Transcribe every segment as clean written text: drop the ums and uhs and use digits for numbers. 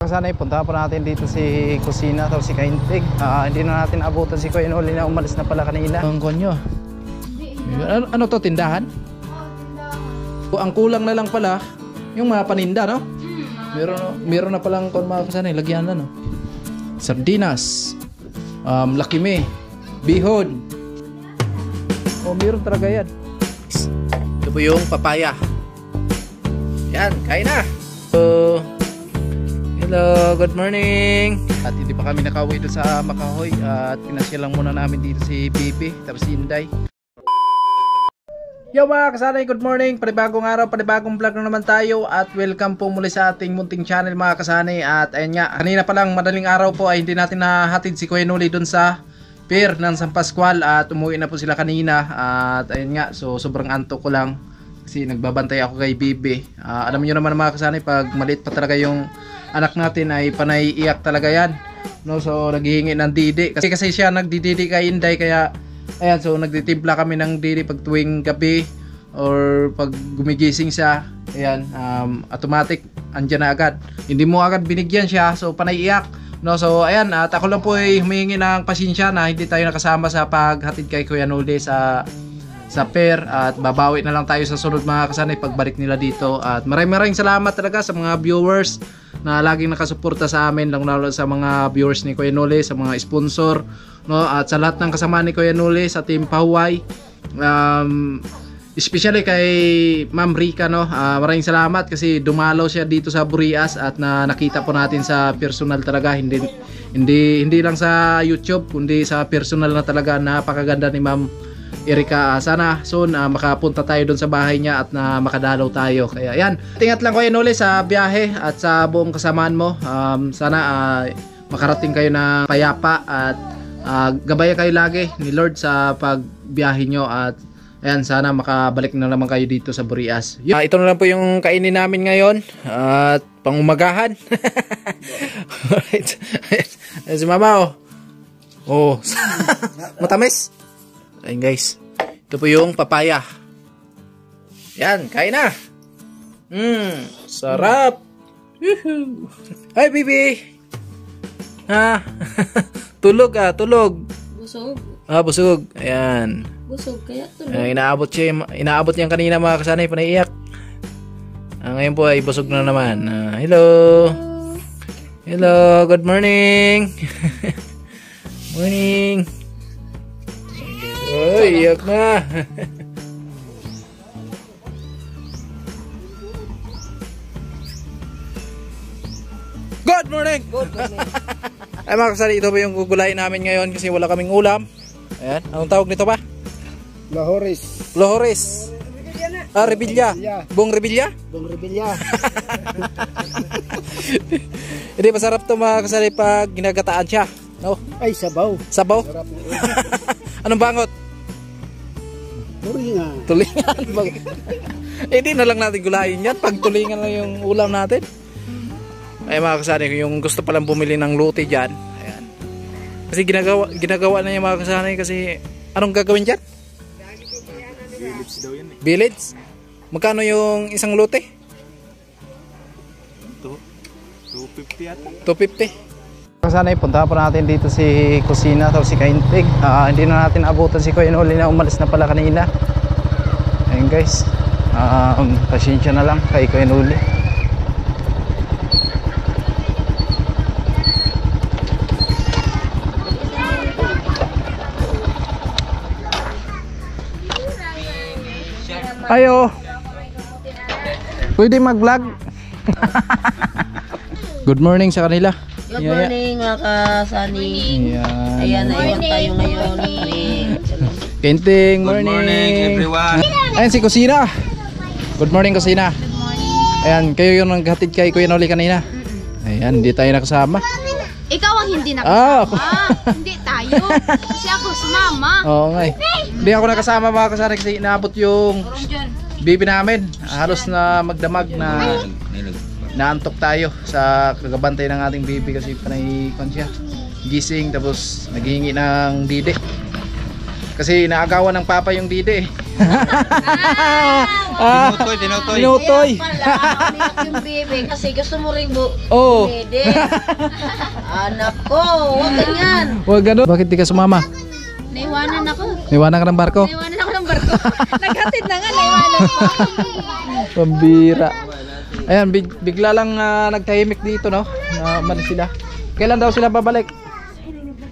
Sana ipunta pa natin dito si Kusina o si Kaintig. Hindi na natin abutan si Kuya Noli na umalis na pala kanina. Ang konyo. Ano to, tindahan? Ang kulang na lang pala yung mga paninda, no? Meron na palang mga kasana, lagyan na, no? Sardinas, lakime, bihon. Meron talaga yan. Ito po yung papaya. Yan, kain na. Hello, good morning. At hindi pa kami nakauwi doon sa Makahoy. At pinasya lang muna namin dito si Bibi, tapos si Inday. Yo mga kasanay, good morning. Panibagong araw, panibagong vlog na naman tayo. At welcome po muli sa ating munting channel mga kasanay. At ayun nga, kanina pa lang madaling araw po ay hindi natin nahatid si Kuya Noli doon sa pier ng San Pascual. At umuwi na po sila kanina. At ayun nga, so sobrang antok ko lang kasi nagbabantay ako kay Bibi. Alam niyo naman mga kasanay, pag maliit pa talaga yung anak natin ay panay iyak talaga yan, no? So naghihingi ng didi kasi siya nagdididi kay Inday, kaya ayan, so nagtitimpla kami ng didi pag tuwing gabi or pag gumigising siya. Ayan, automatic andyan na agad, hindi mo agad binigyan siya, so panay iyak, no? So ayan, at ako lang po ay humihingi ng pasensya na hindi tayo nakasama sa paghatid kay Kuya Noli sa pair, at babawi na lang tayo sa sunod mga kasanay pagbalik nila dito. At maraming salamat talaga sa mga viewers na laging nakasuporta sa amin, lalo sa mga viewers ni Kuya Noli, sa mga sponsor, no? At sa lahat ng kasama ni Kuya Noli sa Team Pahuay, especially kay Ma'am Rica, no? Maraming salamat kasi dumalaw siya dito sa Burias at nakita po natin sa personal talaga, hindi lang sa YouTube kundi sa personal na talaga. Napakaganda ni Ma'am Erika. Sana soon makapunta tayo doon sa bahay niya at makadalaw tayo. Kaya yan, tingat lang Kuya Noli sa biyahe at sa buong kasamaan mo. Sana makarating kayo ng payapa at gabayan kayo lagi ni Lord sa pagbiyahe nyo. At ayan, sana makabalik na naman kayo dito sa Burias. Ito na lang po yung kainin namin ngayon at pangumagahan. Alright. Si Mama, oh. Matamis. Ayun guys, ito po yung papaya. Yan, kain na. Sarap. Hi Bibi. Tulog tulog. Busog. Busog. Ayan. Busog kaya tulog. Inaabot niya kanina mga kasanay, panaiyak. Ngayon po ay busog na naman. Hello. Hello, good morning. Morning. Oh, iyak na. Good morning. Good morning. Ay mga kasari, ito po yung gugulayin namin ngayon kasi wala kaming ulam. Ayan, anong tawag nito ba? Lohores. Lohores. Rebilla. Bong Rebilla? Bong Rebilla. Hindi, masarap to mga kasari pag ginagataan siya, no? Ay, sabaw. Sabaw? Anong bangot? Tulingan. Tulingan. Hindi na lang natin gulayin yan pag tulingan lang yung ulam natin. Ay mga kasani, yung gusto palang bumili ng luti dyan, ayan. Kasi ginagawa na niya mga kasani. Kasi anong gagawin dyan? Village daw yan eh. Village? Magkano yung isang luti? 250 ata. 250. Sana ipunta pa natin dito si Kusina o si Kaintig. Hindi na natin abutan si Kuya Noli na umalis na pala kanina. Ayun guys, pasensya na lang kay Kuya Noli. Ayo, pwede mag-vlog. Good morning sa kanila. Good morning mga kasani. Ayan, naiwan tayo ngayon. Kenting, Good morning everyone. Ayan si Kusina. Good morning Kusina. Good morning. Ayan, kayo yung naghatid kay Kuya Noli kanina. Ayan, hindi tayo nakasama. Ikaw ang hindi nakasama. Hindi tayo. Kasi ako sumama. Oo nga eh. Hindi ako nakasama mga kasana kasi inaabot yung bibi namin. Halos na magdamag na naantok tayo sa kagabantay ng ating bibi kasi panay kon siya. Gising tapos naghihingi ng didi. Kasi inaagawan ng papa yung dide eh. Tinutoy. Tinutoy. Pala, yung bebe kasi gusto mo rin Oo. bebe. Anak ko, huwag ganyan. Huwag ganun. Bakit di ka sumama? Naiwanan ako. Iwanan ka ng barko? Naiwanan ako ng barko. Naghatid na nga, naiwanan ko. Pambira. Ayan, bigla lang nagtahimik dito, no? Na mali sila. Kailan daw sila babalik?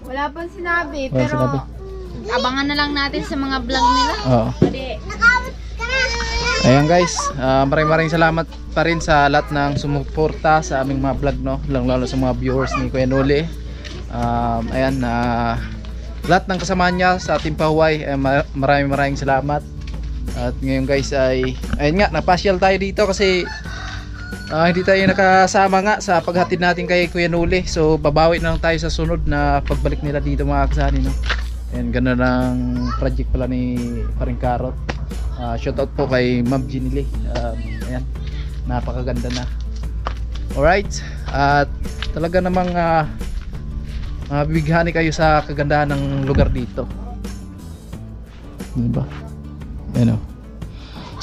Wala pang sinabi, Wala pero sinabi. abangan na lang natin sa mga vlog nila. Oo. Ayan guys, maraming salamat pa rin sa lahat ng sumuporta sa aming mga vlog, no? Lalo sa mga viewers ni Kuya Noli. Ayan, lahat ng kasama niya sa Team Pahuway, maraming salamat. At ngayon guys ay, ayun nga, napasyal tayo dito kasi hindi tayo nakasama nga sa paghatid natin kay Kuya Noli. So babawi na lang tayo sa sunod na pagbalik nila dito mga kasani, no? And ganda ng project pala ni Paring Karot. Shoutout po kay Ma'am Ginily. Ayan, napakaganda na. Alright, at talaga namang bibighani kayo sa kagandahan ng lugar dito, diba? Ayan o.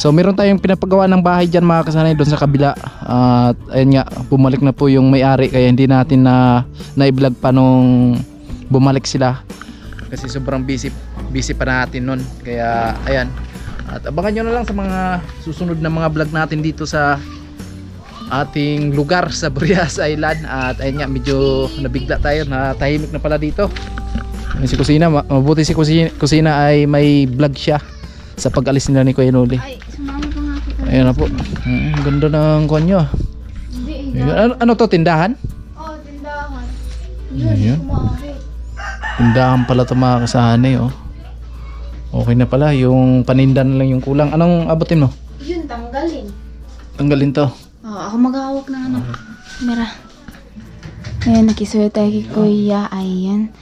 So meron tayong pinapagawa ng bahay dyan mga kasanay doon sa kabila. At ayun nga, bumalik na po yung may-ari kaya hindi natin na-vlog pa nung bumalik sila. Kasi sobrang busy pa natin nun. Kaya ayan. At abangan nyo na lang sa mga susunod na mga vlog natin dito sa ating lugar sa Burias Island. At ayun nga, medyo nabigla tayo, natahimik na pala dito. Si Kusina, mabuti si Kusina ay may vlog siya sa pag-alis nila ni Kuya Noli. Ay, sumama pa nga ako. Ayan na po. Ganda ng kuwan nyo. Ano to, tindahan? Oo, tindahan. Ayun. Kumari. Tindahan pala ito mga kasahanay, oh. Okay na pala, yung paninda na lang yung kulang. Anong abutin mo? Yun, tanggalin. Tanggalin to. Oo, ako maghahawak ng ano. Mira. Ayan, nakisuyo tayo kay Kuya. Ayan.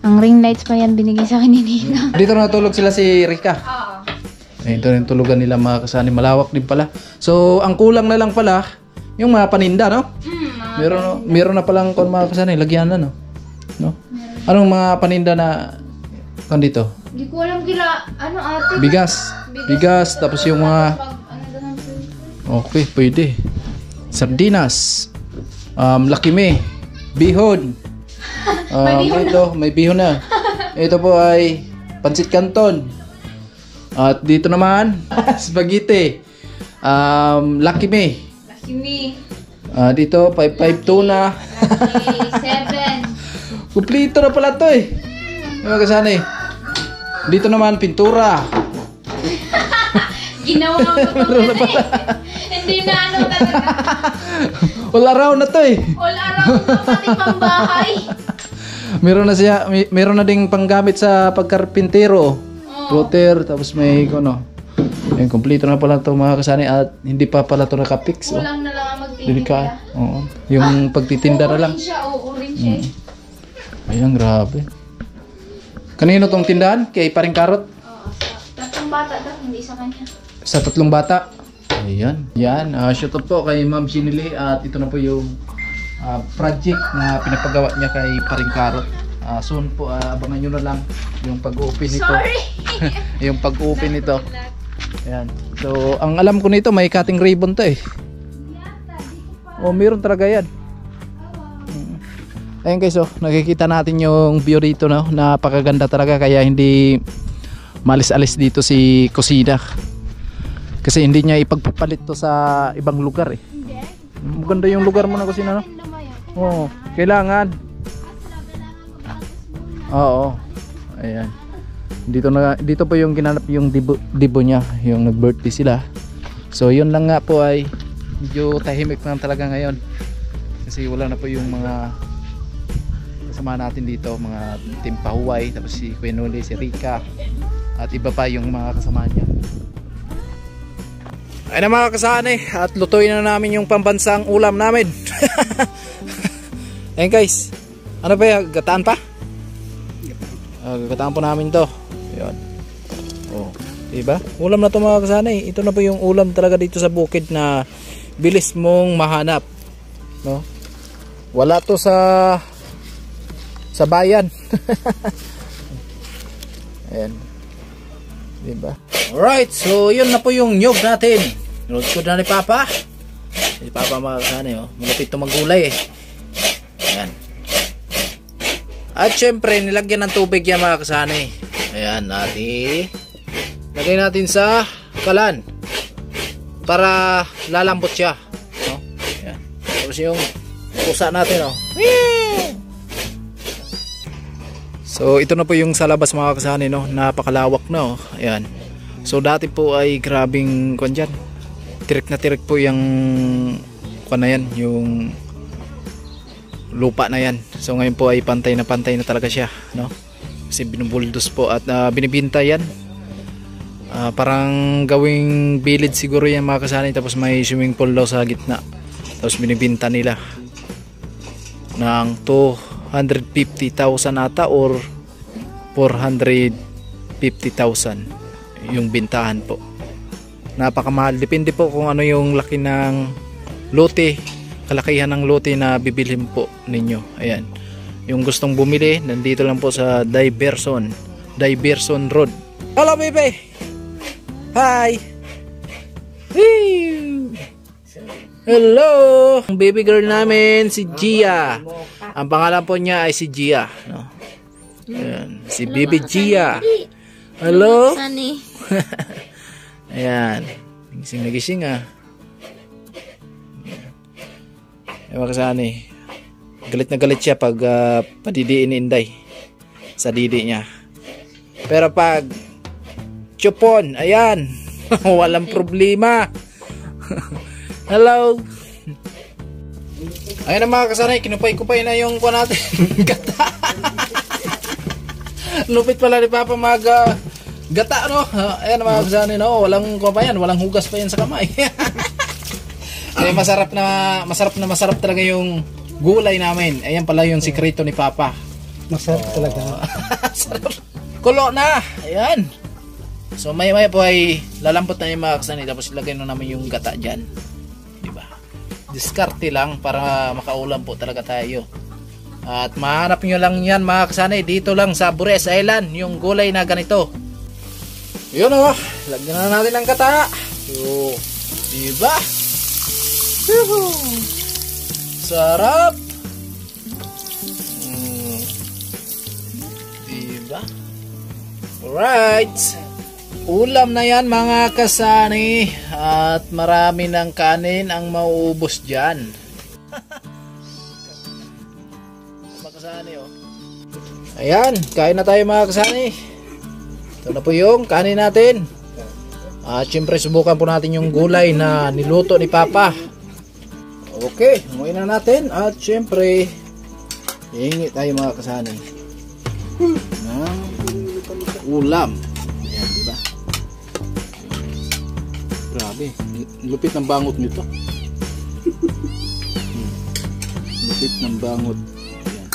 Ang ring lights pa yan binigay sa akin ni Nina. Dito natulog sila si Rika. Oo. Ayun, ito rin tulugan nila mga kasahanay. Malawak din pala. So, ang kulang na lang pala, yung mga paninda, no? Meron na palang kon mga kasahanay. Lagyan na, no? Anong mga paninda na kon dito? Hindi ko alam kila, ano ate? Bigas, tapos yung mga... Ano daw Okay, pwede. Sardinas, lakime, bihon. May bihon na. Ito po ay pansit canton. At dito naman, spaghetti, lakime. Lakimi. Dito, 5-5 tuna. Laki 7. Kumplito na pala to eh. Mga kasanay. Dito naman, pintura. Ginawa ko ito hindi na ano talaga. All around na to eh. All around na pati pambahay. Meron na ding panggamit sa pagkarpintero. Router, tapos may ano. Ayun, kompleto na pala ito mga kasanay at hindi pa pala ito nakapix. Kulang na lang ang magtitinda. Delikado. Oo. Yung pagtitinda na lang. Orange siya. Ayan, grabe. Kanino tong tindahan? Kay Paring Karot? Oo, tatlong bata daw, hindi sa kanya. Sa 3 bata. Ayan. Yan. Shoutout po kay Ma'am Ginily at ito na po yung project na pinapagawa niya kay Paring Karot. Soon po, abangan nyo na lang yung pag-open nito. Sorry! Yung pag-open nito. Ayan. So, ang alam ko nito, may cutting ribbon to eh. Oh, meron talaga yan. Ayan guys, oh, nakikita natin yung view dito, no? Napakaganda talaga kaya hindi malis-alis dito si Kusina. Kasi hindi niya ipagpapalit to sa ibang lugar eh. Maganda yung lugar mo na Kusina, no? Oo, kailangan. Oo. Ayan. Dito po yung ginanap yung dibo niya, yung nag-birthday sila. So yun lang nga po ay medyo tahimik na talaga ngayon. Kasi wala na po yung mga kasama natin dito, mga Team Pahuway, tapos si Kuya Noli, si Rika at iba pa yung mga kasama niya. Ayun na mga kasanay, at lutuin na namin yung pambansang ulam namin. Ayun guys, ano ba yan? Gataan pa? Gataan po namin to. Ayun. Oh, diba? Ulam na to mga kasanay. Ito na po yung ulam talaga dito sa bukid na bilis mong mahanap, no? Wala to sa bayan. Ayan. Diba? Alright, so yun na po yung nyog natin. Nilod ko na ni Papa. Si Papa mga kasani, oh. Malapit ito magulay eh. Ayan. At syempre, nilagyan ng tubig yan mga kasani. Ayan, lagay natin sa kalan para lalambot siya, no? Ayan. Tapos yung pusa natin, oh. So ito na po yung sa labas mga kasani, no? Napakalawak na, oh. Ayan. So dati po ay grabing kwan dyan. Tirik na tirik po yung kwan na yan, yung lupa na yan. So ngayon po ay pantay na talaga siya, no? Kasi binubuldos po at binibinta yan. Parang gawing village siguro yan mga kasani, tapos may swimming pool daw sa gitna. Tapos binibinta nila ng 250,000 ata or 450,000 yung bintahan po. Napakamahal, depende po kung ano yung laki ng lote, kalakihan ng lote na bibilhin po ninyo. Ayan, yung gustong bumili, nandito lang po sa Diverson Road. Hello baby, hi. Woo! Hello, ang baby girl namin si Gia. Ang pangalan po niya ay si Gia, no? Ayan, si baby Gia. Hello. Sunny. Ayan, gising na gising ah. Ayan mga kasani, galit na galit siya pag padidiin ni Inday sa didi niya. Pero pag chupon, ayan, walang problema. Hello. Ayan na mga kasani, kinupay-kupay na yung kuha natin. Gata. Lupit pala ni Papa mag gata, no? Ayan na mga kasani, no? Walang kuha pa yan, walang hugas pa yan sa kamay. Ay, masarap talaga yung gulay namin. Ayan pala yung sikreto ni Papa. Masarap talaga. Sarap. Kulo na. Ayan. So maya po ay lalambot na yung mga kasani, tapos ilagay na namin yung gata dyan. Diba? Diskarte lang para makaulam po talaga tayo. At mahanap nyo lang yan mga kasani, dito lang sa Bures Island, yung gulay na ganito. Yun o, lagyan na natin ang gata. So, diba? Sarap. Diba? Alright, ulam na yan mga kasani, at marami ng kanin ang mauubos dyan. Mga kasani, oh. Ayan, kain na tayo mga kasani. Ito na po yung kanin natin. At syempre subukan po natin yung gulay na niluto ni Papa. Okay, umuwi na natin. At syempre hihingi tayo mga kasani ng ulam. Ayan, diba? Grabe, lupit ng bangot nito. Lupit ng bangot. Ayan.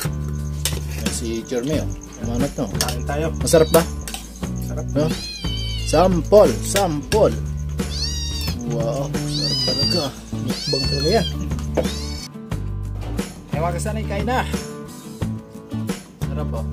Ayan si Jeremy, oh. Umanot, no? Kain tayo. Masarap ba? Sarap. No? Sampol. Wow, sarap talaga. Mukbang talaga yan. Ewan ka sanay, kain na. Sarap, oh.